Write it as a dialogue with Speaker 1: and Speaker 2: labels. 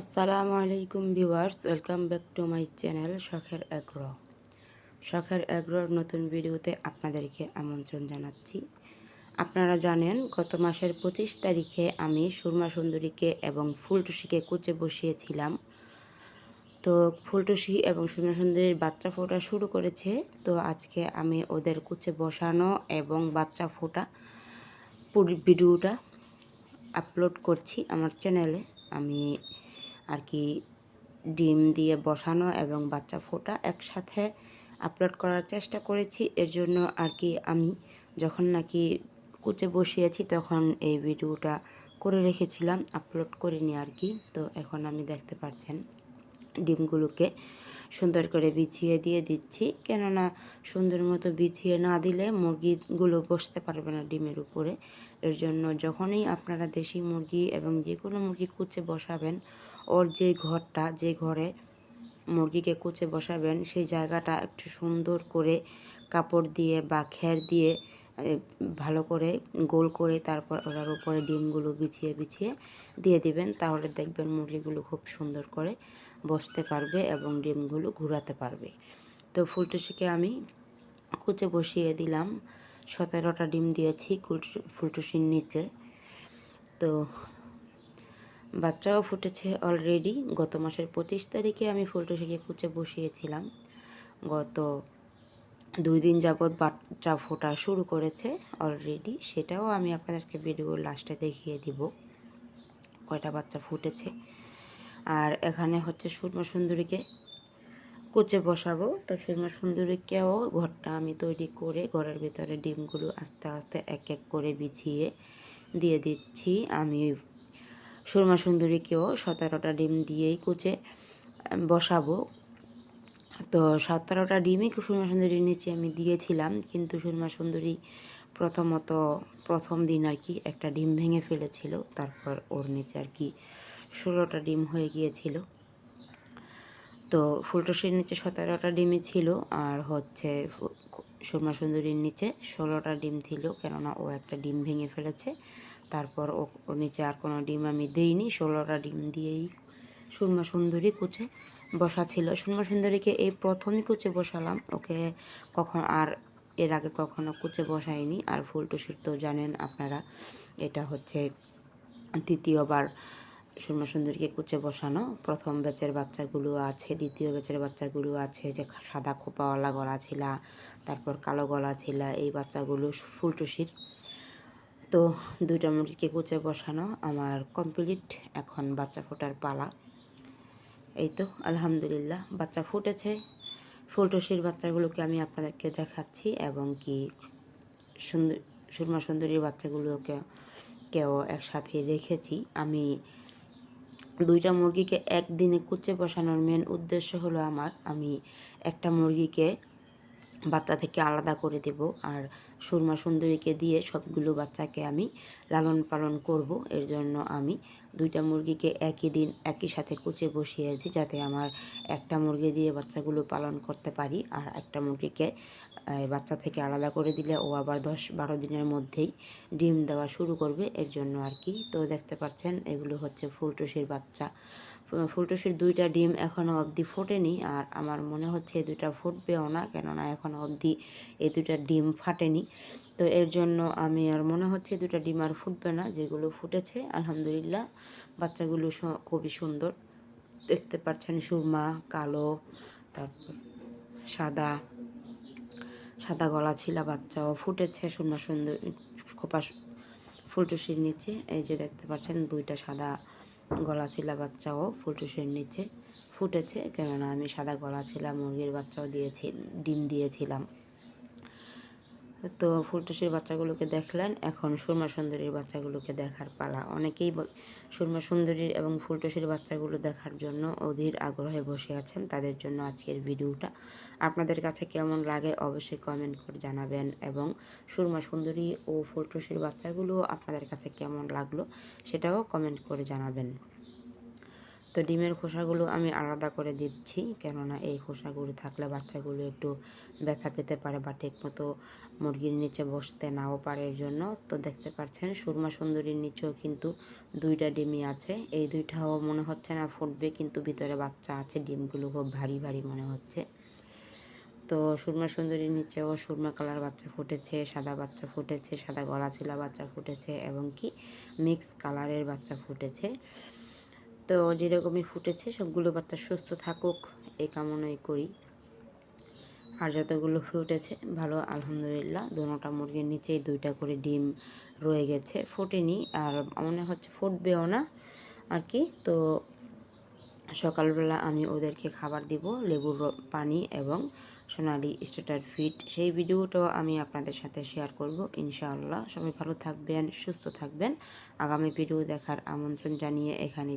Speaker 1: আসসালামু আলাইকুম viewers, welcome back to my channel শখের এগ্রো। শখের এগ্রোর নতুন ভিডিওতে আপনাদেরকে আমন্ত্রণ জানাচ্ছি। আপনারা জানেন গত মাসের 25 তারিখে আমি সুরমা সুন্দরীকে এবং ফুলটুসিকে কুচে বসিয়েছিলাম। তো ফুলটুসি এবং সুরমা সুন্দরীর বাচ্চা ফোটা শুরু করেছে। তো আজকে আমি ওদের কুচে বসানো এবং বাচ্চা ফোটা পুরো ভিডিওটা আপলোড করছি আমার চ্যানেলে। আমি আর কি ডিম দিয়ে বসানো এবং বাচ্চা ফোটা একসাথে আপলোড করার চেষ্টা করেছি। এর জন্য আর কি আমি যখন নাকি কুচে বসিয়েছি তখন এই ভিডিওটা করে রেখেছিলাম, আপলোড করিনি আর কি। তো এখন আমি দেখতে পাচ্ছেন ডিমগুলোকে সুন্দর করে বিছিয়ে দিয়ে দিচ্ছি, কেননা সুন্দর মতো বিছিয়ে না দিলে মুরগিগুলো বসতে পারবে না ডিমের উপরে। এর জন্য যখনই আপনারা দেশি মুরগি এবং যে কোনো মুরগি কুচে বসাবেন, ওর যে ঘরটা, যে ঘরে মুরগিকে কুচে বসাবেন সেই জায়গাটা একটু সুন্দর করে কাপড় দিয়ে বা খের দিয়ে ভালো করে গোল করে তারপর ওটার উপরে ডিমগুলো বিছিয়ে বিছিয়ে দিয়ে দিবেন। তাহলে দেখবেন মুরগিগুলো খুব সুন্দর করে বসতে পারবে এবং ডিমগুলো ঘুরাতে পারবে। তো ফুলটুসিকে আমি কুচে বসিয়ে দিলাম। 17টা ডিম দিয়েছি ফুলটুসির নিচে। তো বাচ্চাও ফুটেছে অলরেডি। গত মাসের 25 তারিখে আমি ফুলটুসিকে কুচে বসিয়েছিলাম। গত 2 দিন যাবৎ বাচ্চা ফোটা শুরু করেছে অলরেডি। সেটাও আমি আপনাদেরকে ভিডিওর লাস্টে দেখিয়ে দিব কয়টা বাচ্চা ফুটেছে। আর এখানে হচ্ছে সুরমা সুন্দরীকে কুচে বসাবো। তো সুরমা সুন্দরীকেও ঘরটা আমি তৈরি করে ঘরের ভিতরে ডিমগুলো আস্তে আস্তে এক এক করে বিছিয়ে দিয়ে দিচ্ছি। আমি সুরমা সুন্দরীকেও 17টা ডিম দিয়েই কুচে বসাবো। তো 17টা ডিমই সুরমা সুন্দরীর নিচে আমি দিয়েছিলাম, কিন্তু সুরমা সুন্দরী প্রথম দিন আর কি একটা ডিম ভেঙে ফেলেছিল। তারপর ওর নিচে আর কি 16টা ডিম হয়ে গিয়েছিল। তো ফুলটুসির নিচে 17টা ডিমই ছিল, আর হচ্ছে সুরমা সুন্দরীর নিচে 16টা ডিম ছিল, কেননা ও একটা ডিম ভেঙে ফেলেছে। তারপর ওর নিচে আর কোনো ডিম আমি দিইনি। 16টা ডিম দিয়েই সুরমা সুন্দরী কুচে বসা ছিল। সুরমা সুন্দরীকে এই প্রথমই কুচে বসালাম, ওকে এর আগে কখনো কুচে বসাইনি। আর ফুলটুসির তো জানেন আপনারা, এটা হচ্ছে তৃতীয়বার সুরমা সুন্দরীকে কুচে বসানো। প্রথম ব্যাচের বাচ্চাগুলো আছে, দ্বিতীয় ব্যাচের বাচ্চাগুলো আছে, যে সাদা খোপাওয়ালা গলা ছিলা, তারপর কালো গলা ছিলা, এই বাচ্চাগুলো ফুলটুসির। তো 2টা মুরগিকে কুচে বসানো আমার কমপ্লিট। এখন বাচ্চা ফোটার পালা। এই তো আলহামদুলিল্লাহ বাচ্চা ফুটেছে। ফুলটুসির বাচ্চাগুলোকে আমি আপনাদেরকে দেখাচ্ছি, এবং কি সুরমা সুন্দরীর বাচ্চাগুলোকেও একসাথে রেখেছি। আমি 2টা মুরগিকে একদিনে কুচে বসানোর মেন উদ্দেশ্য হলো আমি একটা মুরগিকে বাচ্চা থেকে আলাদা করে দেব, আর সুরমা সুন্দরীকে দিয়ে সবগুলো বাচ্চাকে আমি লালন পালন করব। এর জন্য আমি 2টা মুরগিকে একই দিন একই সাথে কুচে বসিয়েছি, যাতে আমার একটা মুরগি দিয়ে বাচ্চাগুলো পালন করতে পারি। আর একটা মুরগিকে বাচ্চা থেকে আলাদা করে দিলে ও আবার 10-12 দিনের মধ্যেই ডিম দেওয়া শুরু করবে। এর জন্য আর কি। তো দেখতে পাচ্ছেন এগুলো হচ্ছে ফুলটুসির বাচ্চা। ফুলটুসির 2টা ডিম এখনও অবধি ফোটেনি, আর আমার মনে হচ্ছে এই 2টা ফুটবেও না, কেননা এখনও অবধি এই 2টা ডিম ফাটেনি। তো এর জন্য আমি আর মনে হচ্ছে 2টা ডিম আর ফুটবে না। যেগুলো ফুটেছে আলহামদুলিল্লাহ, বাচ্চাগুলো খুবই সুন্দর দেখতে পাচ্ছেন। সুরমা, কালো, তারপর সাদা সাদা গলা ছিলা বাচ্চাও ফুটেছে সুরমা সুন্দর খোপা ফুলটুসির নিচে। এই যে দেখতে পাচ্ছেন 2টা সাদা গলা ছিলা বাচ্চাও ফুলটুসির নিচে ফুটেছে, কেননা আমি সাদা গলা ছিলা মুরগির বাচ্চাও ডিম দিয়েছিলাম। তো ফুলটুসির বাচ্চাগুলোকে দেখলেন, এখন সুরমা সুন্দরীর বাচ্চাগুলোকে দেখার পালা। অনেকেই সুরমা সুন্দরীর এবং ফুলটুসির বাচ্চাগুলো দেখার জন্য অধীর আগ্রহে বসে আছেন। তাদের জন্য আজকের ভিডিওটা। আপনাদের কাছে কেমন লাগে অবশ্যই কমেন্ট করে জানাবেন, এবং সুরমা সুন্দরী ও ফুলটুসির বাচ্চাগুলো আপনাদের কাছে কেমন লাগলো সেটাও কমেন্ট করে জানাবেন। তো ডিমের খোসাগুলো আমি আলাদা করে দিচ্ছি, কেননা এই খোসাগুলো থাকলে বাচ্চাগুলো একটু ব্যথা পেতে পারে বা ঠিক মতো মুরগির নিচে বসতে নাও পারে, এর জন্য। তো দেখতে পাচ্ছেন সুরমা সুন্দরীর নিচেও কিন্তু 2টা ডিমই আছে। এই 2টাও মনে হচ্ছে না ফুটবে, কিন্তু ভিতরে বাচ্চা আছে। ডিমগুলো খুব ভারী ভারী মনে হচ্ছে। তো সুরমা সুন্দরীর নিচেও সুরমা কালার বাচ্চা ফুটেছে, সাদা বাচ্চা ফুটেছে, সাদা গলা ছিলা বাচ্চা ফুটেছে, এবং কি মিক্স কালারের বাচ্চা ফুটেছে। তো যেরকমই ফুটেছে সবগুলো বাচ্চা সুস্থ থাকুক এই কামনাই করি। আর যতগুলো ফুটেছে ভালো, আলহামদুলিল্লাহ। দোনোটা মুরগির নিচেই 2টা করে ডিম রয়ে গেছে, ফুটেনি, আর মনে হচ্ছে ফুটবেও না আর কি। তো সকালবেলা আমি ওদেরকে খাবার দিব, লেবুর পানি এবং সোনালি স্টার্টার ফিড। সেই ভিডিওটাও আমি আপনাদের সাথে শেয়ার করব ইনশাআল্লাহ। সবাই ভালো থাকবেন, সুস্থ থাকবেন। আগামী ভিডিও দেখার আমন্ত্রণ জানিয়ে এখানে